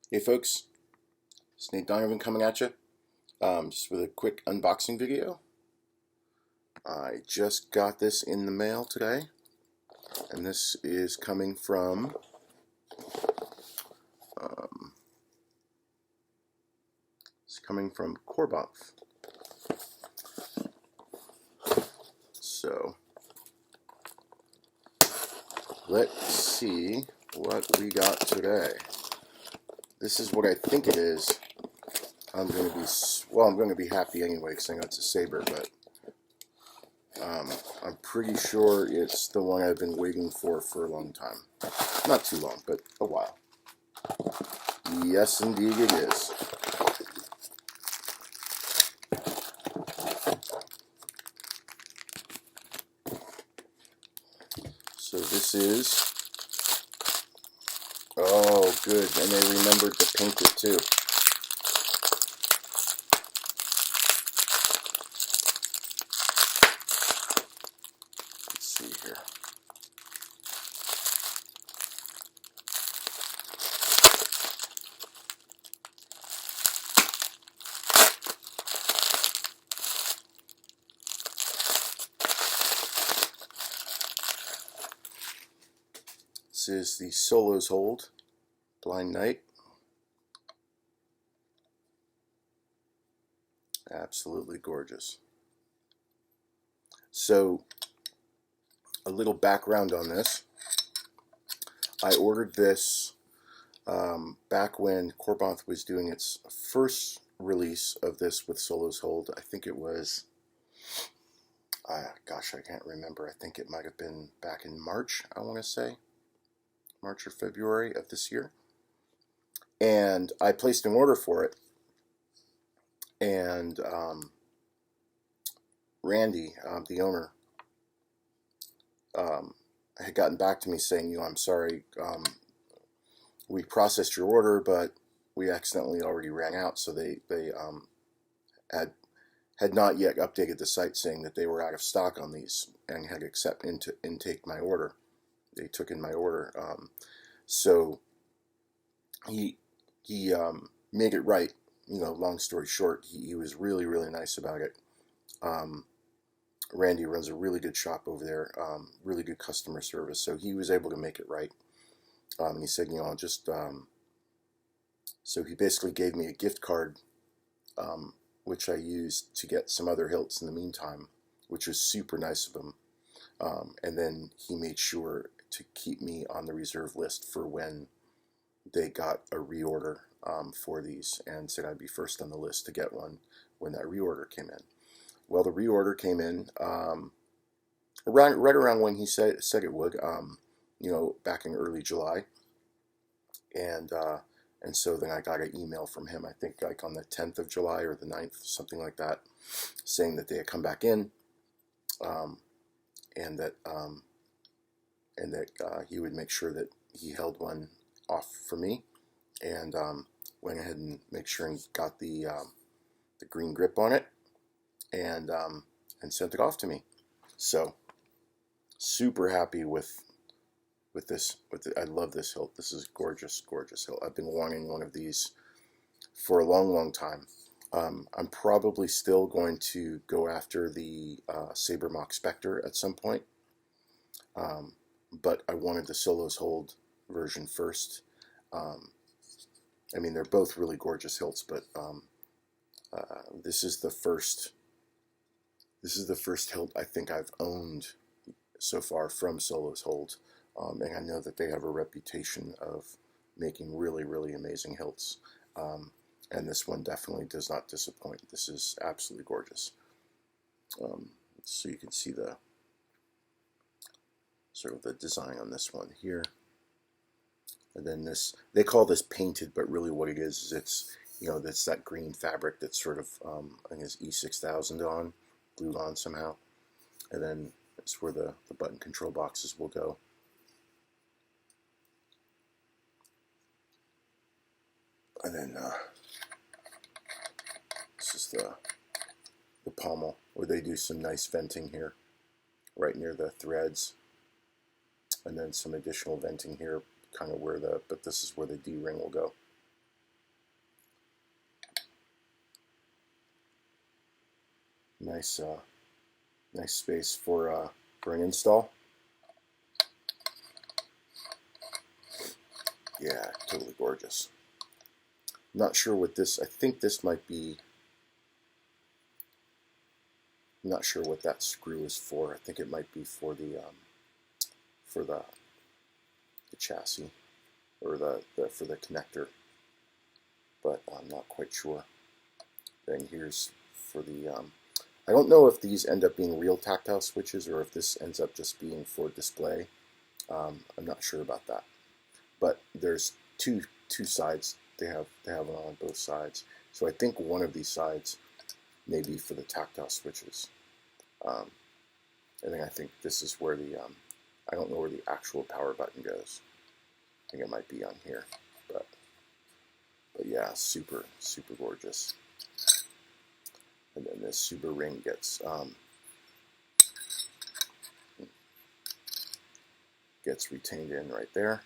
Hey folks, it's Nate Donovan coming at you, just with a quick unboxing video. I just got this in the mail today, and this is coming from um, Korbanth. So let's see what we got today. This is what I think it is. I'm going to be happy anyway because I know it's a Saber, but I'm pretty sure it's the one I've been waiting for a long time. Not too long, but a while. Yes, indeed it is. So this is, oh good, and they remembered to paint it too. Let's see here. This is the Solos Hold Blind Knight. Absolutely gorgeous. So, a little background on this. I ordered this back when Korbanth was doing its first release of this with Solos Hold. I think it was, gosh, I can't remember. I think it might have been back in March, I want to say. March or February of this year. And I placed an order for it. And Randy, the owner, had gotten back to me saying, I'm sorry, we processed your order, but we accidentally already ran out. So they had not yet updated the site saying that they were out of stock on these and had intake my order. They took in my order. So he made it right. Long story short, he was really, really nice about it. Randy runs a really good shop over there, really good customer service, so he was able to make it right. And he said, so he basically gave me a gift card, which I used to get some other hilts in the meantime, which was super nice of him. And then he made sure to keep me on the reserve list for when they got a reorder for these, and said I'd be first on the list to get one when that reorder came in. Well, the reorder came in right around when he said it would, back in early July, and so then I got an email from him, I think like on the 10th of July or the 9th, something like that, saying that they had come back in, and that he would make sure that he held one off for me, and went ahead and make sure and got the green grip on it, and sent it off to me. So super happy with this. I love this hilt. This is gorgeous, gorgeous hilt. I've been wanting one of these for a long, long time. I'm probably still going to go after the Saber Mock Spectre at some point, but I wanted the Solos Hold version first. I mean, they're both really gorgeous hilts, but this is the first hilt I think I've owned so far from Solos Hold, and I know that they have a reputation of making really, really amazing hilts, and this one definitely does not disappoint. This is absolutely gorgeous. So you can see the sort of the design on this one here, and then this, they call this painted, but really what it is it's that's that green fabric that's sort of I think it's E6000 glued on somehow, and then it's where the button control boxes will go. And then this is the pommel, where they do some nice venting here right near the threads, and then some additional venting here kind of where but this is where the D-ring will go. Nice, nice space for an install. Yeah, totally gorgeous. Not sure what this. I think this might be. I'm not sure what that screw is for. I think it might be for for the chassis or for the connector, but I'm not quite sure. Then here's for the. I don't know if these end up being real tactile switches or if this ends up just being for display. I'm not sure about that. But there's two sides. They have it on both sides. So I think one of these sides may be for the tactile switches. And then I think this is where the I don't know where the actual power button goes. I think it might be on here, but yeah, super gorgeous. And then this super ring gets retained in right there.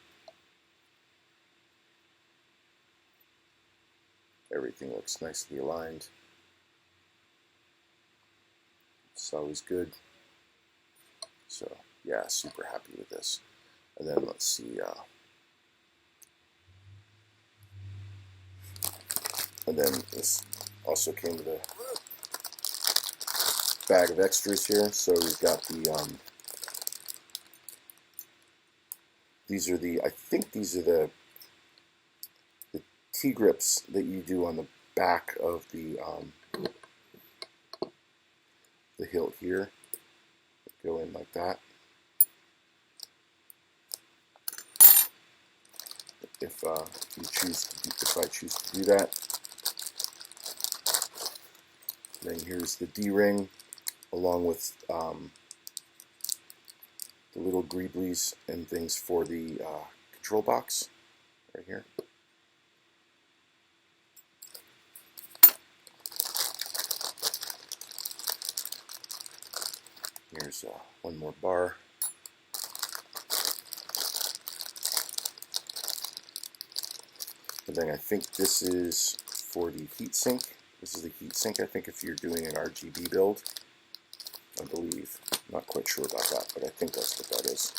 Everything looks nicely aligned. It's always good. So yeah, super happy with this. And then let's see. And then this also came with a bag of extras here. So we've got the these are the, I think these are the T-grips that you do on the back of the hilt here. Go in like that. If I choose to do that. Then here's the D-ring, along with the little greeblies and things for the control box right here. Here's one more bar. And then I think this is for the heatsink. This is the heatsink, I think, if you're doing an RGB build, I believe. I'm not quite sure about that, but I think that's what that is.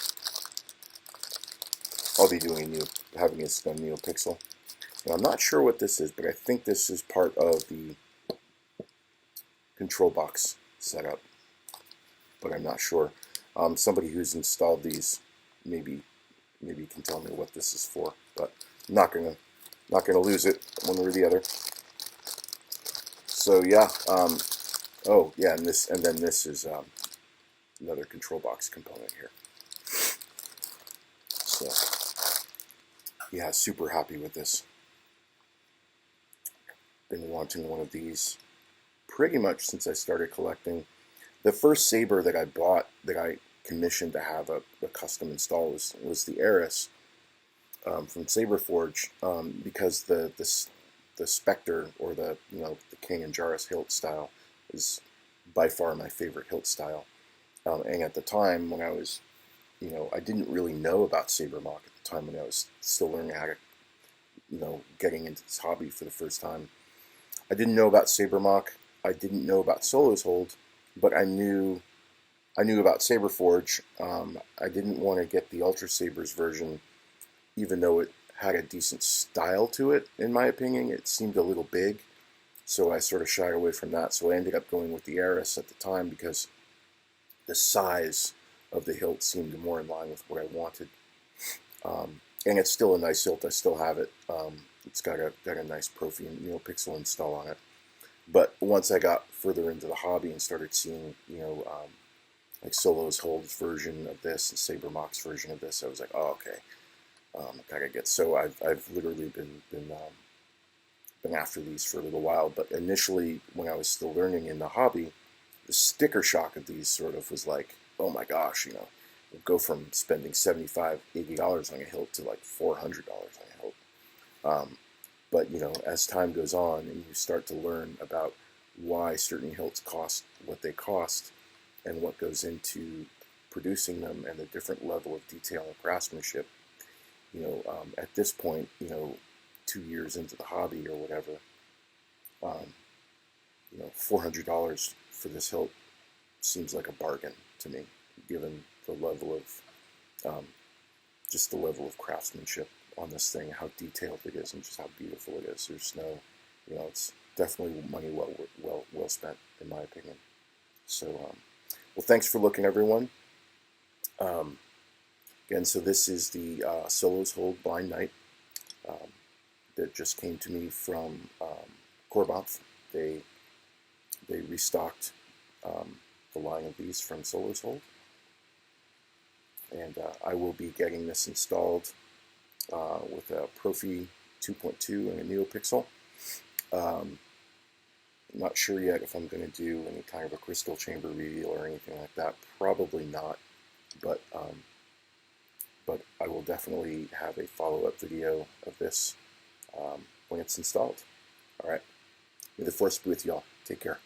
I'll be doing having this done NeoPixel. Now, I'm not sure what this is, but I think this is part of the control box setup, but I'm not sure. Somebody who's installed these maybe can tell me what this is for, but I'm not gonna lose it one way or the other. So yeah. Oh yeah, and then this is another control box component here. So yeah, super happy with this. Been wanting one of these pretty much since I started collecting. The first saber that I bought, that I commissioned to have a custom install, was the Eris from Saberforge, because the Spectre, or the King and Jarrus hilt style, is by far my favorite hilt style. And at the time when I was, I didn't really know about Sabermock at the time, when I was still learning how to, getting into this hobby for the first time. I didn't know about Sabermock. I didn't know about Solo's Hold, but I knew about Saberforge. I didn't want to get the Ultra Sabers version, even though it had a decent style to it, in my opinion. It seemed a little big, so I sort of shied away from that. So I ended up going with the Eris at the time, because the size of the hilt seemed more in line with what I wanted. And it's still a nice hilt. I still have it. It's got a nice Profi and NeoPixel install on it. But once I got further into the hobby and started seeing, like Solo's Hold's version of this and Sabermock's version of this, I was like, oh, okay, gotta get. So I've literally been after these for a little while. But initially, when I was still learning in the hobby, the sticker shock of these sort of was like, oh my gosh, go from spending $75, $80 on a hilt to like $400 on a hilt. But as time goes on and you start to learn about why certain hilts cost what they cost, and what goes into producing them, and the different level of detail and craftsmanship, at this point, 2 years into the hobby or whatever, $400 for this hilt seems like a bargain to me, given the level of just the level of craftsmanship on this thing, how detailed it is, and just how beautiful it is. There's no, it's definitely money well spent, in my opinion. So, well, thanks for looking, everyone. Again, so this is the Solos Hold Blind Night that just came to me from Korbanth. They restocked the line of these from Solos Hold, and I will be getting this installed with a Profi 2.2 and a NeoPixel. I'm not sure yet if I'm going to do any kind of a crystal chamber reveal or anything like that. Probably not, but I will definitely have a follow-up video of this when it's installed. All right. May the force be with y'all. Take care.